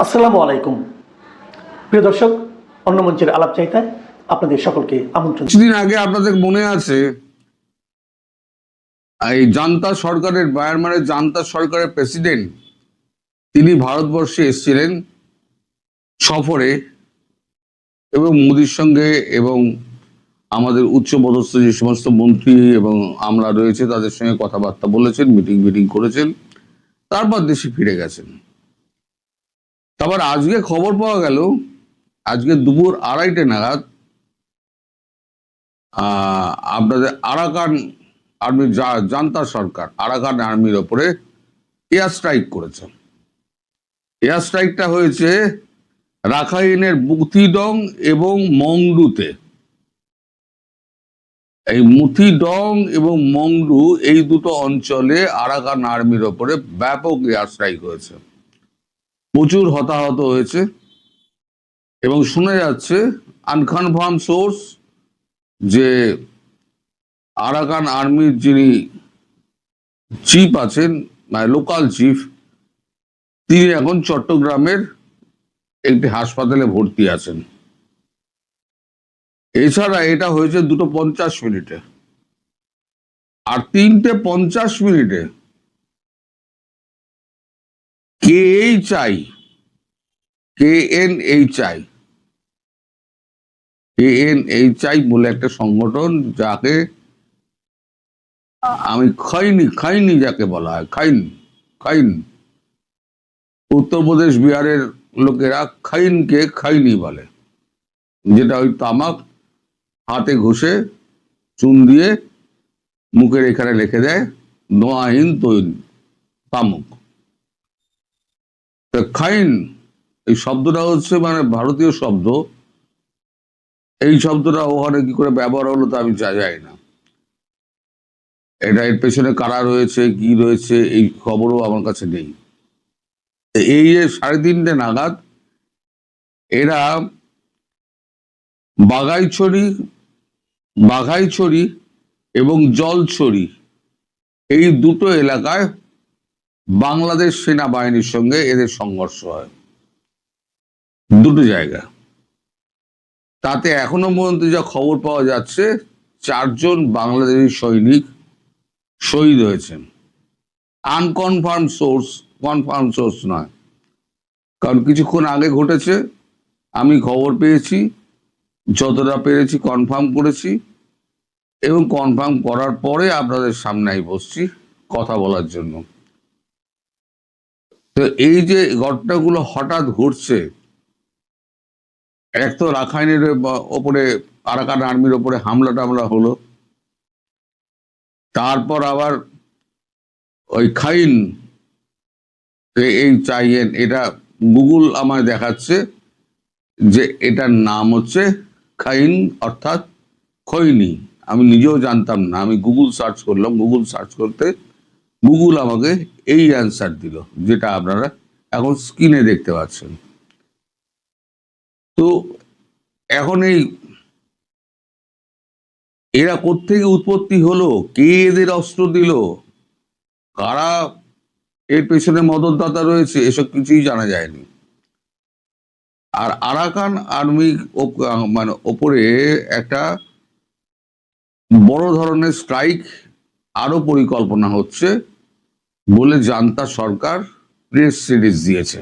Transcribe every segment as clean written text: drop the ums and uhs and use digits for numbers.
আসসালামু আলাইকুম প্রিয় দর্শক, অন্য মঞ্চের আলাপ চাইতায় আপনাদের সকলকে আমন্ত্রণ। কিছুদিন আগে আপনাদের মনে আছে এই জান্তা সরকারের মায়ানমারের জান্তা সরকারের প্রেসিডেন্ট তিনি ভারতবর্ষে এসেছিলেন সফরে এবং মোদির সঙ্গে এবং আমাদের উচ্চপদস্থ যে সমস্ত মন্ত্রী এবং আমলা রয়েছে তাদের সঙ্গে কথাবার্তা বলেছেন, মিটিং করেছেন, তারপর দেশে ফিরে গেছেন। তারপর আজকে খবর পাওয়া গেল আজকে দুপুর 2:30 নাগাদ আপনাদের আরাকান আর্মি জান্তা সরকার আরাকান আর্মির ওপরে এয়ার স্ট্রাইক করেছে। এয়ার স্ট্রাইকটা হয়েছে রাখাইনের মুথিডং এবং মংডুতে। এই মুথিডং এবং মংডু এই দুটো অঞ্চলে আরাকান আর্মির ওপরে ব্যাপক এয়ার স্ট্রাইক হয়েছে, প্রচুর হতাহত হয়েছে এবং শোনা যাচ্ছে আনকনফার্ম সোর্স যে আরাকান আর্মির যিনি চিফ আছেন, মানে লোকাল চিফ, তিনি এখন চট্টগ্রামের একটি হাসপাতালে ভর্তি আছেন। এছাড়া এটা হয়েছে 2:50 আর 3:50 কেএনএইচআই বলে একটা সংগঠন, যাকে আমি খাইনি যাকে বলা হয় খাইন উত্তরপ্রদেশ বিহারের লোকেরা খাইনকে খাইনি বলে, যেটা ওই তামাক হাতে ঘষে চুন দিয়ে মুখের এখানে লিখে দেয় নোয়াহিন তৈন তামুক। খাইন এই শব্দটা হচ্ছে মানে ভারতীয় শব্দ। এই শব্দটা ওখানে কি করে ব্যবহার হলো তা আমি জানি না। এর পেছনে কারা রয়েছে, কি রয়েছে, এই খবরও আমার কাছে নেই। এই যে 3:30 নাগাদ এরা বাঘাইছড়ি এবং জলছড়ি এই দুটো এলাকায় বাংলাদেশ সেনাবাহিনীর সঙ্গে এদের সংঘর্ষ হয়, দুটো জায়গা। তাতে এখনো পর্যন্ত যা খবর পাওয়া যাচ্ছে 4 জন বাংলাদেশি সৈনিক শহীদ হয়েছেন। আনকনফার্ম সোর্স, কনফার্ম সোর্স নয়, কারণ কিছুক্ষণ আগে ঘটেছে। আমি খবর পেয়েছি, যতটা পেরেছি কনফার্ম করেছি এবং কনফার্ম করার পরে আপনাদের সামনে বসছি কথা বলার জন্য। তো এই যে ঘটনাগুলো হঠাৎ ঘটছে, এক তো রাখাইনের ওপরে আরাকান আর্মির ওপরে হামলা টামলা হলো, তারপর আবার ওই খাইন এটা গুগল আমায় দেখাচ্ছে যে এটার নাম হচ্ছে খাইন অর্থাৎ খৈনি। আমি নিজেও জানতাম না, আমি গুগল সার্চ করলাম, গুগল সার্চ করতে গুগল আমাকে এই অ্যান্সার দিল, যেটা আপনারা এখন স্ক্রিনে দেখতে পাচ্ছেন। তো এখন এই এরা কোত্থেকে উৎপত্তি হলো, কে এদের অস্ত্র দিল, কারা এর পেছনে মদতদাতা রয়েছে, এসব কিছুই জানা যায়নি। আর আরাকান আর্মি মানে ওপরে একটা বড় ধরনের স্ট্রাইক আরো পরিকল্পনা হচ্ছে বলে জান্তা সরকার প্রেস রিলিজ দিয়েছে,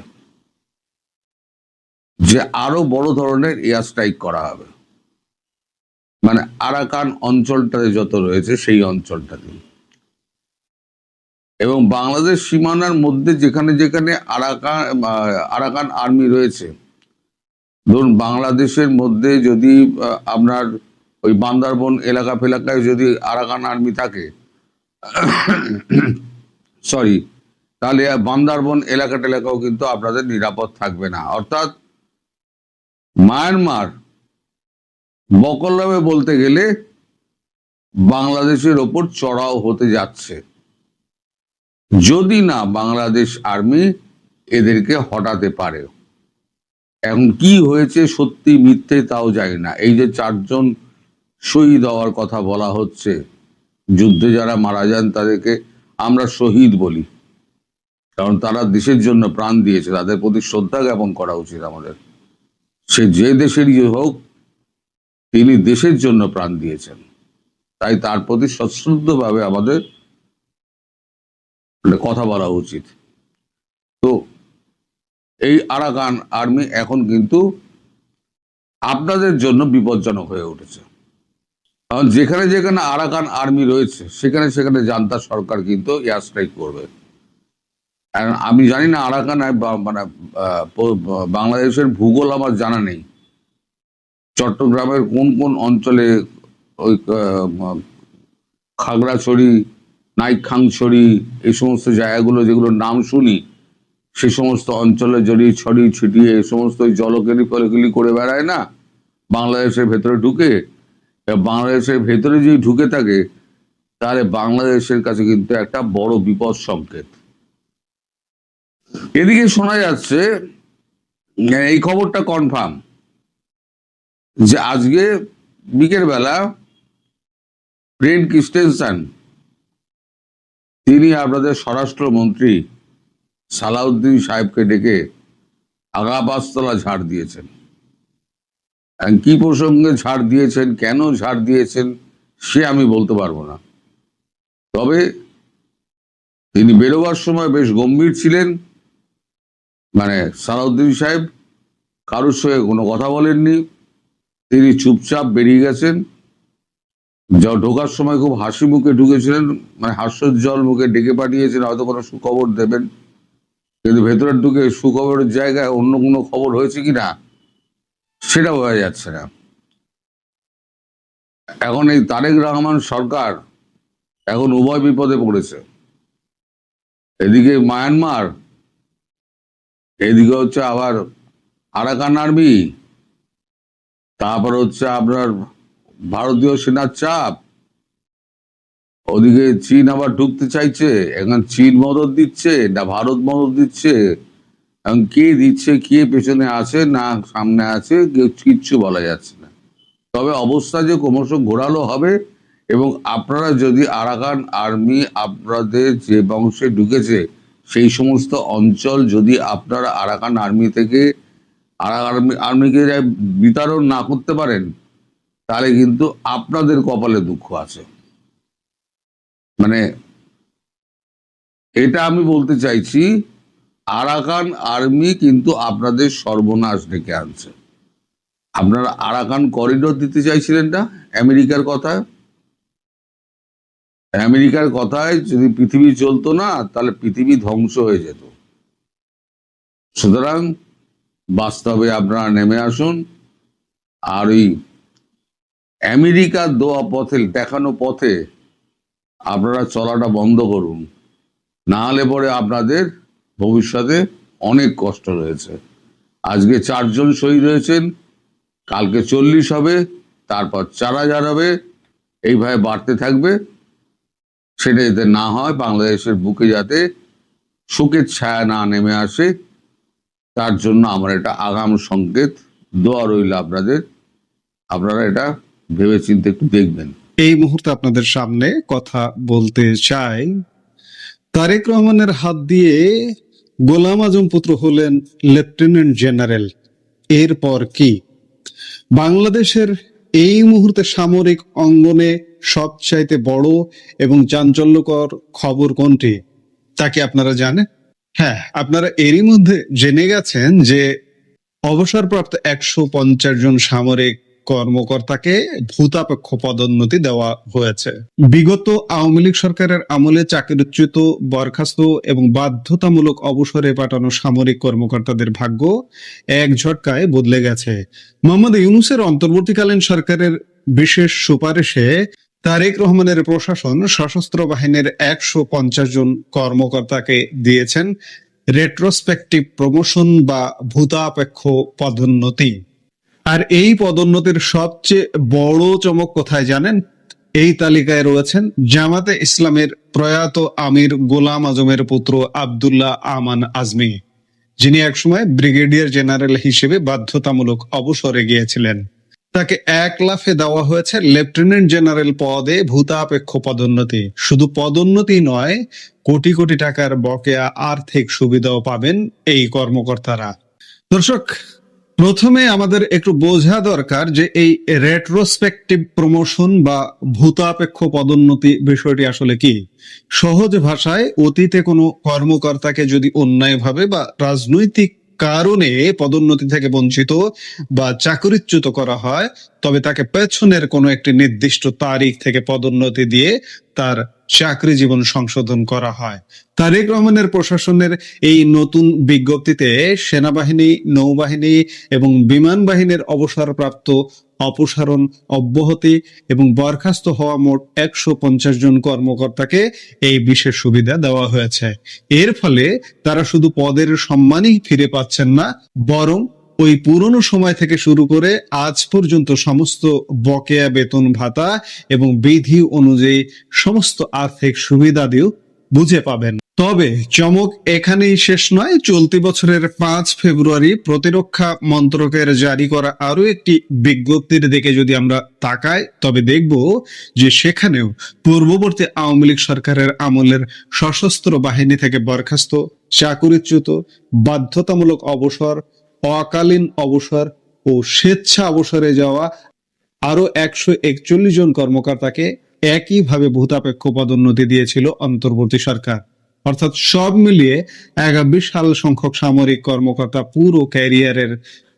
যে আরো বড় ধরনের এয়ার স্ট্রাইক করা হবে, মানে আরাকান অঞ্চলটাতে যত রয়েছে সেই অঞ্চলটাতে। এবং বাংলাদেশ সীমানার মধ্যে যেখানে যেখানে আরাকান আর্মি রয়েছে, ধরুন বাংলাদেশের মধ্যে যদি আপনার ওই বান্দারবন এলাকা ফেলাকায় যদি আরাকান আর্মি থাকে, তাহলে বান্দারবন এলাকা টেলাকাও কিন্তু আপনাদের নিরাপদ থাকবে না। অর্থাৎ মায়ানমার বকলমে বলতে গেলে বাংলাদেশের ওপর চড়াও হতে যাচ্ছে, যদি না বাংলাদেশ আর্মি এদেরকে হটাতে পারে। এখন কি হয়েছে সত্যি মিথ্যে তাও জানি না। এই যে 4 জন শহীদ হওয়ার কথা বলা হচ্ছে, যুদ্ধে যারা মারা যান তাদেরকে আমরা শহীদ বলি, কারণ তারা দেশের জন্য প্রাণ দিয়েছে, তাদের প্রতি শ্রদ্ধা জ্ঞাপন করা উচিত আমাদের। সে যে দেশেরই হোক, তিনি দেশের জন্য প্রাণ দিয়েছেন, তাই তার প্রতি সশ্রদ্ধভাবে আমাদের কথা বলা উচিত। তো এই আরাকান আর্মি এখন কিন্তু আপনাদের জন্য বিপজ্জনক হয়ে উঠেছে, কারণ যেখানে যেখানে আরাকান আর্মি রয়েছে সেখানে সেখানে জান্তা সরকার কিন্তু এয়ার স্ট্রাইক করবে। আমি জানি না আরাকান মানে বাংলাদেশের ভূগোল আমার জানা নেই, চট্টগ্রামের কোন কোন অঞ্চলে ওই খাগড়াছড়ি, নাইখাংছড়ি, এই সমস্ত জায়গাগুলো যেগুলোর নাম শুনি, সে সমস্ত অঞ্চলে যদি ছড়িয়ে ছিটিয়ে এই সমস্ত জলকেলি ফলকেলি করে বেড়ায় না বাংলাদেশের ভেতরে ঢুকে, বাংলাদেশের ভেতরে যদি ঢুকে থাকে তাহলে বাংলাদেশের কাছে কিন্তু একটা বড় বিপদ সংকেত। এদিকে শোনা যাচ্ছে, এই খবরটা কনফার্ম, যে আজকে বিকেল বেলা ফ্রেড ক্রিস্টেনসন তিনি আপনাদের স্বরাষ্ট্রমন্ত্রী সালাউদ্দিন সাহেবকে ডেকে আগা পাঁচতলা ঝাড় দিয়েছেন। কি প্রসঙ্গে ঝাড় দিয়েছেন, কেন ঝাড় দিয়েছেন সে আমি বলতে পারবো না, তবে তিনি বেরোবার সময় বেশ গম্ভীর ছিলেন। মানে সালাউদ্দিন সাহেব কারোর সঙ্গে কোনো কথা বলেননি, তিনি চুপচাপ বেরিয়ে গেছেন। যা ঢোকার সময় খুব হাসি মুখে ঢুকেছিলেন, মানে হাস্যোজ্জ্বল মুখে ডেকে পাঠিয়েছেন হয়তো কোনো সুখবর দেবেন, কিন্তু ভেতরে ঢুকে সুখবরের জায়গায় অন্য কোনো খবর হয়েছে কিনা সেটা বোঝা যাচ্ছে না। এখন এই তারেক রহমান সরকার এখন উভয় বিপদে পড়েছে, এদিকে মায়ানমার, এদিকে হচ্ছে আবার আরাকান আর্মি, তারপর হচ্ছে আপনার ভারতীয় সেনার চাপ, ওদিকে চীন আবার ঢুকতে চাইছে। এখন চীন মদত দিচ্ছে না ভারত মদত দিচ্ছে, এখন কে দিচ্ছে, কে পেছনে আছে না সামনে আছে, কেউ কিচ্ছু বলা যাচ্ছে না। তবে অবস্থা যে ক্রমশ ঘোরালো হবে, এবং আপনারা যদি আরাকান আর্মি আপনাদের যে বংশে ঢুকেছে সেই সমস্ত অঞ্চল যদি আপনারা আরাকান আর্মি থেকে আর্মিকে বিতরণ না করতে পারেন তাহলে কিন্তু আপনাদের কপালে দুঃখ আছে। মানে এটা আমি বলতে চাইছি, আরাকান আর্মি কিন্তু আপনাদের সর্বনাশ ডেকে আনছে। আপনারা আরাকান করিডোর দিতে চাইছিলেন না আমেরিকার কথায়, আমেরিকার কথায় যদি পৃথিবী চলতো না তাহলে পৃথিবী ধ্বংস হয়ে যেত। সুতরাং বাস্তবে আপনারা নেমে আসুন, আর ওই আমেরিকার দেওয়া পথে, দেখানো পথে আপনারা চলাটা বন্ধ করুন, না হলে পরে আপনাদের ভবিষ্যতে অনেক কষ্ট রয়েছে। আজকে 4 জন শহীদ হয়েছেন, কালকে 40 হবে, তারপর 4000 হবে, এইভাবে বাড়তে থাকবে। সেটা যাতে না হয়, বাংলাদেশের বুকে যাতে শোকের ছায়া না নেমে আসে, তার জন্য আমার এটা আগাম সংকেত দোয়া রইল আপনাদের, আপনারা এটা ভেবেচিন্তে একটু দেখবেন। এই মুহূর্তে আপনাদের সামনে কথা বলতে চাই, তারেক রহমানের হাত দিয়ে গোলাম আজম পুত্র হলেন লেফটেন্যান্ট জেনারেল। এরপর কি বাংলাদেশের এই মুহূর্তে সামরিক অঙ্গনে সবচাইতে বড় এবং চাঞ্চল্যকর খবর কোনটি তা কি আপনারা জানেন? হ্যাঁ, আপনারা এরই মধ্যে জেনে গেছেন যে অবসরপ্রাপ্ত 150 জন সামরিক কর্মকর্তাকে ভূতাপেক্ষ পদোন্নতি দেওয়া হয়েছে। বিগত আওয়ামী লীগ সরকারের আমলে চাকরিচ্যুত, বরখাস্ত এবং বাধ্যতামূলক অবসরে পাঠানো সামরিক কর্মকর্তাদের ভাগ্য এক ঝটকায় বদলে গেছে। মোহাম্মদ ইউনূসের অন্তর্বর্তীকালীন সরকারের বিশেষ সুপারিশে তারেক রহমানের প্রশাসন সশস্ত্র বাহিনীর 150 জন কর্মকর্তাকে দিয়েছেন রেট্রোস্পেকটিভ প্রমোশন বা ভূতাপেক্ষ পদোন্নতি। আর এই পদোন্নতির সবচেয়ে বড় চমক কোথায় জানেন? এই তালিকায় রয়েছেন জামাতে ইসলামের প্রয়াত আমির গোলাম আজমের পুত্র আব্দুল্লাহ আমান আজমি, যিনি একসময় ব্রিগেডিয়ার জেনারেল হিসেবে বাধ্যতামূলক অবসরে গিয়েছিলেন। তাকে এক লাফে দেওয়া হয়েছে লেফটেন্যান্ট জেনারেল পদে ভূতাপেক্ষ পদোন্নতি। শুধু পদোন্নতি নয়, কোটি কোটি টাকার বকেয়া আর্থিক সুবিধাও পাবেন এই কর্মকর্তারা। দর্শক, প্রথমে আমাদের একটু বোঝা দরকার যে এই রেট্রোস্পেকটিভ প্রমোশন বা ভূতাপেক্ষ পদোন্নতি বিষয়টি আসলে কি। সহজ ভাষায়, অতীতে কোনো কর্মকর্তাকে যদি অন্যায়ভাবে বা রাজনৈতিক কারণে পদোন্নতি থেকে বঞ্চিত বা চাকরিচ্যুত করা হয়, তবে তাকে পেছনের কোনো একটি নির্দিষ্ট তারিখ থেকে পদোন্নতি দিয়ে তার চাকরি জীবন সংশোধন করা হয়। তারেক রহমানের প্রশাসনের এই নতুন বিজ্ঞপ্তিতে সেনাবাহিনী, নৌবাহিনী এবং বিমান বাহিনীর অবসরপ্রাপ্ত, অপসারণ, অব্যাহতি এবং বরখাস্ত হওয়া মোট 150 জন কর্মকর্তাকে এই বিশেষ সুবিধা দেওয়া হয়েছে। এর ফলে তারা শুধু পদের সম্মানই ফিরে পাচ্ছেন না, বরং ওই পুরনো সময় থেকে শুরু করে আজ পর্যন্ত সমস্ত বকেয়া বেতন ভাতা এবং বিধি অনুযায়ী সমস্ত আর্থিক সুবিধাদিও বুঝে পাবেন। তবে চমক এখানেই শেষ নয়। চলতি বছরের 5 ফেব্রুয়ারি প্রতিরক্ষা মন্ত্রকের জারি করা আরো একটি বিজ্ঞপ্তির দিকে যদি আমরা তাকাই, তবে দেখব যে সেখানেও পূর্ববর্তী আওয়ামী লীগ সরকারের আমলের সশস্ত্র বাহিনী থেকে বরখাস্ত, চাকরিচ্যুত, বাধ্যতামূলক অবসর, অকালীন অবসর ও স্বেচ্ছা অবসরে যাওয়া আরো 141 জন কর্মকর্তাকে একইভাবে ভূতাপেক্ষ পদোন্নতি দিয়েছিল অন্তর্বর্তী সরকার। অর্থাৎ সব মিলিয়ে এক বিশাল সংখ্যক সামরিক কর্মকর্তা পুরো ক্যারিয়ারের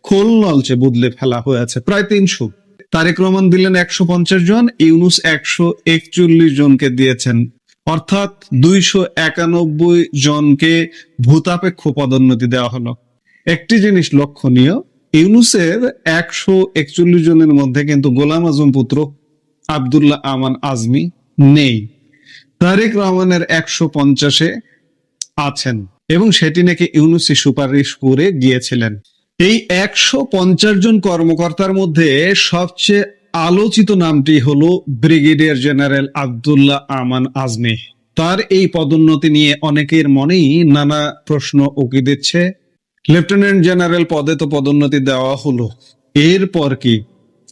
খোল নলচে বদলে ফেলা হয়েছে, প্রায় 300। তারেক রহমান দিলেন 150 জন, ইউনূস 141 জনকে দিয়েছেন, অর্থাৎ 291 জনকে ভূতাপেক্ষ পদোন্নতি দেওয়া হলো। একটি জিনিস লক্ষণীয়, ইউনূসের 141 জনের মধ্যে কিন্তু গোলাম আজম পুত্র আব্দুল্লাহ আমান আজমি নেই। তারেক রহমানের 150-এ আছেন এবং সেটি নাকি ইউনূসই সুপারিশ করে গিয়েছিলেন। এই 150 জন কর্মকর্তার মধ্যে সবচেয়ে আলোচিত নামটি হলো ব্রিগেডিয়ার জেনারেল আব্দুল্লাহ আমান আজমি। তার এই পদোন্নতি নিয়ে অনেকের মনেই নানা প্রশ্ন উকি দিচ্ছে। লেফটেন্যান্ট জেনারেল পদে তো পদোন্নতি দেওয়া হলো, এরপর কি?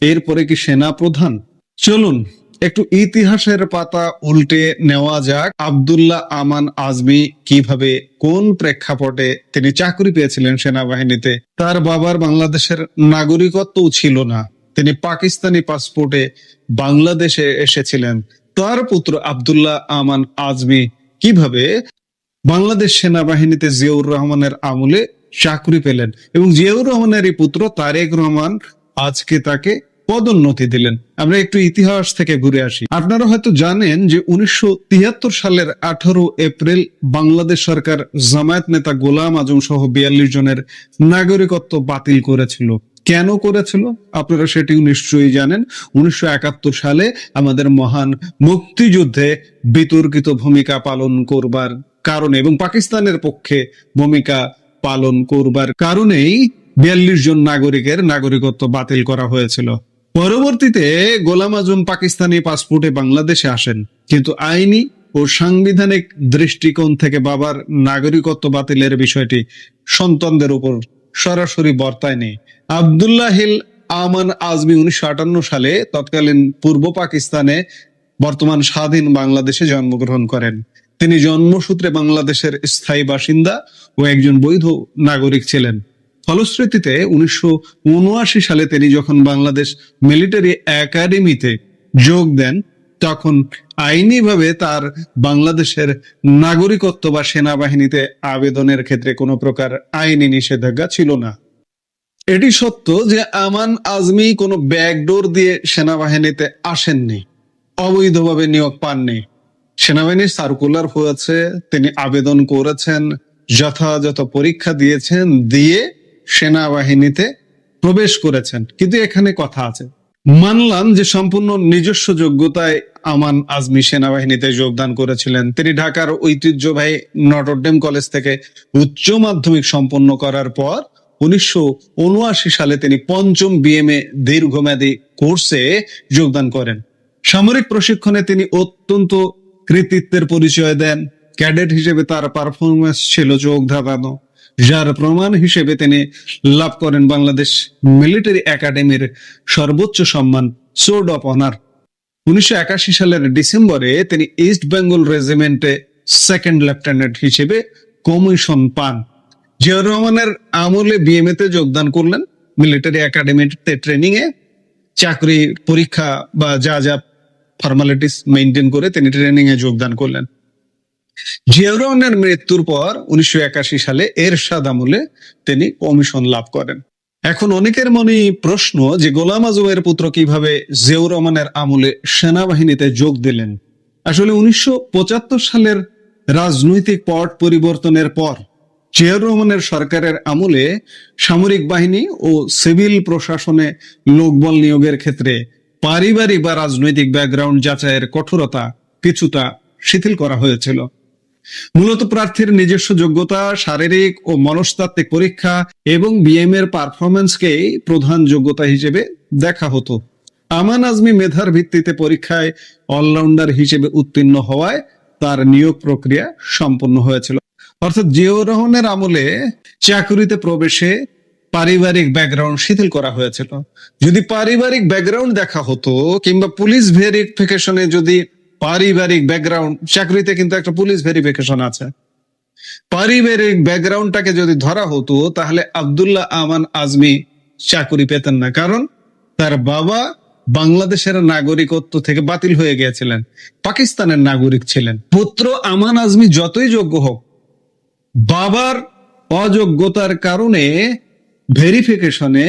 এরপরে কি সেনা প্রধান? চলুন একটু ইতিহাসের পাতা উল্টে নেওয়া যাক। আব্দুল্লাহ আমান আজমি কিভাবে, কোন প্রেক্ষাপটে তিনি চাকরি পেয়েছিলেন সেনাবাহিনীতে। তার বাবার বাংলাদেশের নাগরিকত্বও ছিল না, তিনি পাকিস্তানি পাসপোর্টে বাংলাদেশে এসেছিলেন। তার পুত্র আব্দুল্লাহ আমান আজমি কিভাবে বাংলাদেশ সেনাবাহিনীতে জিয়াউর রহমানের আমলে চাকরি পেলেন এবং জিয়াউর রহমানেরই পুত্র তারেক রহমান আজকে তাকে পদোন্নতি দিলেন। আমরা একটু ইতিহাস থেকে ঘুরে আসি। আপনারা হয়তো জানেন যে 1973 সালের 18 এপ্রিল বাংলাদেশ সরকার জামায়াত নেতা গোলাম আজম সহ 42 জনের নাগরিকত্ব বাতিল করেছিল। কেন করেছিল আপনারা সেটিও নিশ্চয়ই জানেন। 1971 সালে আমাদের মহান মুক্তিযুদ্ধে বিতর্কিত ভূমিকা পালন করবার কারণে এবং পাকিস্তানের পক্ষে ভূমিকা পালন করবার কারণেই 42 জন নাগরিকের নাগরিকত্ব বাতিল করা হয়েছিল। পরবর্তীতে গোলাম আজম পাকিস্তানি পাসপোর্টে বাংলাদেশে আসেন, কিন্তু আইনি ও সাংবিধানিক দৃষ্টিকোণ থেকে বাবার নাগরিকত্ব বাতিলের বিষয়টি সন্তানদের উপর সরাসরি বর্তায়নি। আব্দুল্লাহিল আমান আজমি 1958 সালে তৎকালীন পূর্ব পাকিস্তানে বর্তমান স্বাধীন বাংলাদেশে জন্মগ্রহণ করেন। তিনি জন্মসূত্রে বাংলাদেশের স্থায়ী বাসিন্দা ও একজন বৈধ নাগরিক ছিলেন। ফলশ্রুতিতে 1979 সালে তিনি যখন বাংলাদেশ মিলিটারি একাডেমিতে যোগ দেন, তখন আইনিভাবে তার বাংলাদেশের নাগরিকত্ব বা সেনাবাহিনীতে আবেদনের ক্ষেত্রে কোনো প্রকার আইনি নিষেধাজ্ঞা ছিল না। এটি সত্য যে আমান আজমি কোনো ব্যাকডোর দিয়ে সেনাবাহিনীতে আসেননি, অবৈধভাবে নিয়োগ পাননি। সেনাবাহিনীর সার্কুলার হয়েছে, তিনি আবেদন করেছেন, যথাযথ পরীক্ষা দিয়েছেন, দিয়ে সেনাবাহিনীতে প্রবেশ করেছেন। কিন্তু এখানে কথা আছে, মানলাম যে সম্পূর্ণ নিজস্ব যোগ্যতায় আমান আজমি সেনাবাহিনীতে যোগদান করেছিলেন। তিনি ঢাকার ঐতিহ্যবাহী নটরডেম কলেজ থেকে উচ্চ মাধ্যমিক সম্পন্ন করার পর 1979 সালে তিনি 5ম বিএমএ দীর্ঘমেয়াদী কোর্সে যোগদান করেন। সামরিক প্রশিক্ষণে তিনি অত্যন্ত কৃতিত্বের পরিচয় দেন। ক্যাডেট হিসেবে তার পারফরমেন্স ছিল চোখ ধাঁধানো। যার প্রমাণ হিসেবে তিনি লাভ করেন বাংলাদেশ মিলিটারি একাডেমির সর্বোচ্চ সম্মান সোর্ড অফ অনার। 1981 সালের ডিসেম্বরে তিনি ইস্ট বেঙ্গল রেজিমেন্টে সেকেন্ড লেফটেন্যান্ট হিসেবে কমিশন পান। জিয়াউর রহমানের আমলে বিএমএ তে যোগদান করলেন, মিলিটারি একাডেমিতে ট্রেনিং এ চাকরি পরীক্ষা বা যা যা ফর্মালিটিস মেনটেন করে তিনি ট্রেনিং এ যোগদান করলেন। জিয়াউর রহমানের মৃত্যুর পর 1981 সালে এরশাদ আমলে তিনি কমিশন লাভ করেন। এখন অনেকের মনে প্রশ্ন যে গোলাম আজমের পুত্র কিভাবে জিয়াউর রহমানের আমলে সেনাবাহিনীতে যোগ দিলেন। আসলে 1975 সালের রাজনৈতিক পট পরিবর্তনের পর জিয়াউর রহমানের সরকারের আমলে সামরিক বাহিনী ও সিভিল প্রশাসনে লোকবল নিয়োগের ক্ষেত্রে পারিবারিক বা রাজনৈতিক ব্যাকগ্রাউন্ড যাচাইয়ের কঠোরতা কিছুটা শিথিল করা হয়েছিল। মূলত প্রার্থীর নিজস্ব যোগ্যতা, শারীরিক ও মনস্তাত্ত্বিক পরীক্ষা এবং বিএম-এর পারফরমেন্সকে প্রধান যোগ্যতা হিসেবে দেখা হতো। আমান আজমি মেধার ভিত্তিতে পরীক্ষায় অলরাউন্ডার হিসেবে উত্তীর্ণ হওয়ায় তার নিয়োগ প্রক্রিয়া সম্পন্ন হয়েছিল। অর্থাৎ জিয়াউর রহমানের আমলে চাকরিতে প্রবেশে পারিবারিক ব্যাকগ্রাউন্ড শিথিল করা হয়েছিল। যদি পারিবারিক ব্যাকগ্রাউন্ড দেখা হতো কিংবা পুলিশ ভেরিফিকেশনে যদি পারিবারিক ব্যাকগ্রাউন্ড, চাকরিতে কিন্তু একটা পুলিশ ভেরিফিকেশন আছে, পারিবারিক ব্যাকগ্রাউন্ডটাকে যদি ধরা হতো তাহলে আব্দুল্লাহ আমান আজমি চাকরি পেতেন না, কারণ তার বাবা বাংলাদেশের নাগরিকত্ব থেকে বাতিল হয়ে গিয়েছিলেন, পাকিস্তানের নাগরিক ছিলেন। পুত্র আমান আজমি যতই যোগ্য হোক, বাবার অযোগ্যতার কারণে ভেরিফিকেশনে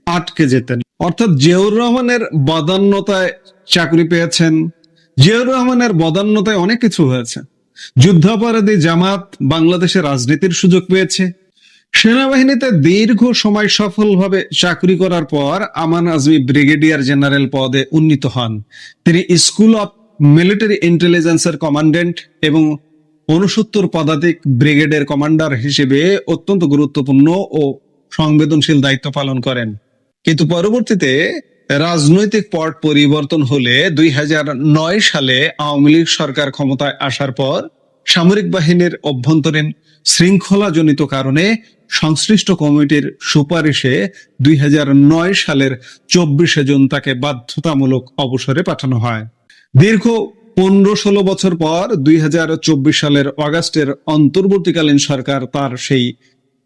আটকে যেতেন। অর্থাৎ জিয়াউর রহমানের বদান্যতায় চাকরি পেয়েছেন। জিয়াউর রহমানের বদান্যতায় অনেক কিছু হয়েছে। যুদ্ধাপরাধী জামাত বাংলাদেশের রাজনীতির সুযোগ পেয়েছে। সেনাবাহিনীতে দীর্ঘ সময় সফলভাবে চাকরি করার পর আমান আজমি ব্রিগেডিয়ার জেনারেল পদে উন্নীত হন। তিনি স্কুল অফ মিলিটারি ইন্টেলিজেন্সের কমান্ড্যান্ট এবং 69 পদাতিক ব্রিগেডের কমান্ডার হিসেবে অত্যন্ত গুরুত্বপূর্ণ ও সংবেদনশীল দায়িত্ব পালন করেন। কিন্তু পরবর্তীতে রাজনৈতিক পট পরিবর্তন হলে 2009 সালে আওয়ামী লীগ সরকার ক্ষমতায় আসার পর সামরিক বাহিনীর অভ্যন্তরীণ শৃঙ্খলাজনিত কারণে সংশ্লিষ্ট কমিটির সুপারিশে 2009 সালের 24 জুন তাকে বাধ্যতামূলক অবসরে পাঠানো হয়। দীর্ঘ 15-16 বছর পর 2024 সালের অগাস্টের অন্তর্বর্তীকালীন সরকার তার সেই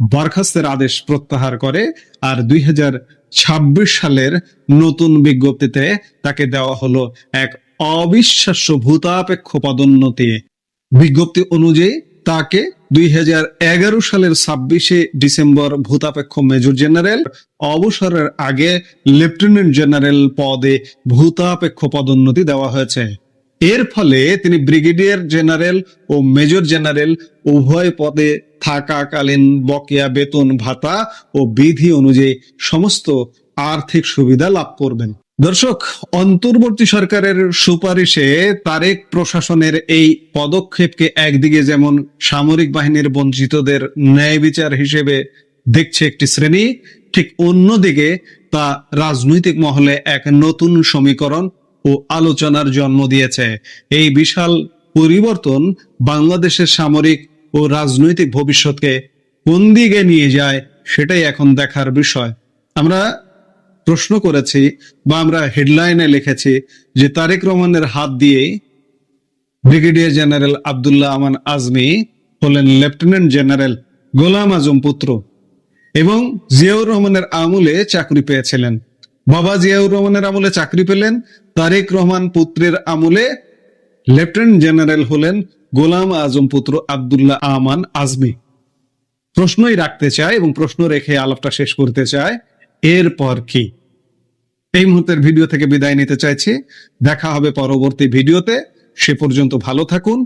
বরখাস্তের আদেশ প্রত্যাহার করে আর 2026 সালের নতুন বিজ্ঞপ্তিতে তাকে দেওয়া হলো এক অবিশ্বাস্য ভূতাপেক্ষ পদোন্নতি। বিজ্ঞপ্তি অনুযায়ী তাকে 2011 সালের 26 ডিসেম্বর ভূতাপেক্ষ মেজর জেনারেল, অবসরের আগে লেফটেন্যান্ট জেনারেল পদে ভূতাপেক্ষ পদোন্নতি দেওয়া হয়েছে। এর ফলে তিনি ব্রিগেডিয়ার জেনারেল ও মেজর জেনারেল উভয় পদে থাকাকালীন বকেয়া বেতন ভাতা ও বিধি অনুযায়ী সমস্ত আর্থিক সুবিধা লাভ করবেন। দর্শক, অন্তর্বর্তী সরকারের সুপারিশে তারেক প্রশাসনের এই পদক্ষেপকে একদিকে যেমন সামরিক বাহিনীর বঞ্চিতদের ন্যায় বিচার হিসেবে দেখছে একটি শ্রেণী, ঠিক অন্যদিকে তা রাজনৈতিক মহলে এক নতুন সমীকরণ ও আলোচনার জন্ম দিয়েছে। এই বিশাল পরিবর্তন বাংলাদেশের সামরিক ও রাজনৈতিক ভবিষ্যৎকে কোন দিকে নিয়ে যায় সেটাই এখন দেখার বিষয়। আমরা প্রশ্ন করেছি বা আমরা হেডলাইনে লিখেছি যে তারেক রহমানের হাত দিয়ে ব্রিগেডিয়ার জেনারেল আব্দুল্লাহ আমান আজমি হলেন লেফটেন্যান্ট জেনারেল গোলাম আজম পুত্র এবং জিয়াউর রহমানের আমলে চাকরি পেয়েছিলেন। বাবা জিয়াউর রহমানের আমলে চাকরি পেলেন, তারেক রহমান পুত্রের আমলে লেফটেন্যান্ট জেনারেল হলেন গোলাম আজম পুত্র আব্দুল্লাহ আমান আজমি। প্রশ্নই রাখতে চায় এবং প্রশ্ন রেখে আলাপটা শেষ করতে চায়, এরপর কি? এই মুহূর্তের ভিডিও থেকে বিদায় নিতে চাইছি। দেখা হবে পরবর্তী ভিডিওতে। সে পর্যন্ত ভালো থাকুন,